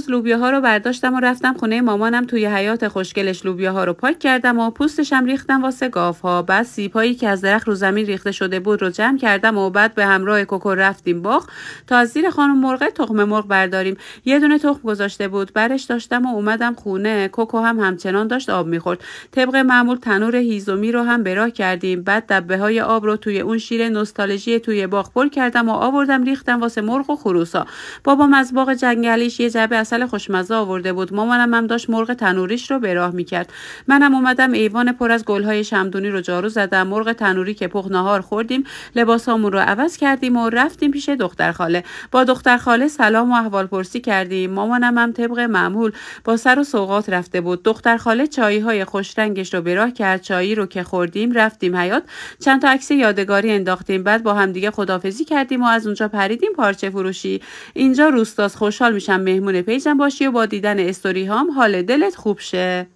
روز لوبیاها رو برداشتم و رفتم خونه مامانم. توی حیاط خوشگلش لوبیاها رو پاک کردم و پوستشم ریختم واسه گاوها. بعد سیب‌هایی که از درخت رو زمین ریخته شده بود رو جمع کردم و بعد به همراه کوکو رفتیم باغ تا از زیر خانم مرغ تخم مرغ برداریم. یه دونه تخم گذاشته بود، برش داشتم و اومدم خونه. کوکو هم همچنان داشت آب می‌خورد. طبق معمول تنور هیزومی رو هم براه کردیم. بعد دبه‌های آب رو توی اون شیر نوستالژی توی باغ پر کردم و آوردم ریختم واسه مرغ و خروسا. بابام از باغ جنگلیش یه جعبه عسل خوشمزه آورده بود. مامانم هم داشت مرغ تنوریش رو براه می‌کرد. منم اومدم ایوان پر از گل‌های شمدونی رو جارو زدم. مرغ تنوری که پخت نهار خوردیم، لباسامون رو عوض کردیم و رفتیم پیش دختر خاله. با دختر خاله سلام و احوالپرسی کردیم. مامانم هم طبق معمول با سر و سوغات رفته بود. دختر خاله چای‌های خوش رنگش رو براه کرد. چایی رو که خوردیم رفتیم حیاط، چند تا عکس یادگاری انداختیم. بعد با هم دیگه خداحافظی کردیم و از اونجا پریدیم پارچه فروشی. اینجا روستاست. خوشحال میشم مهمون پیجم باشی و با دیدن استوری هام حال دلت خوب شه.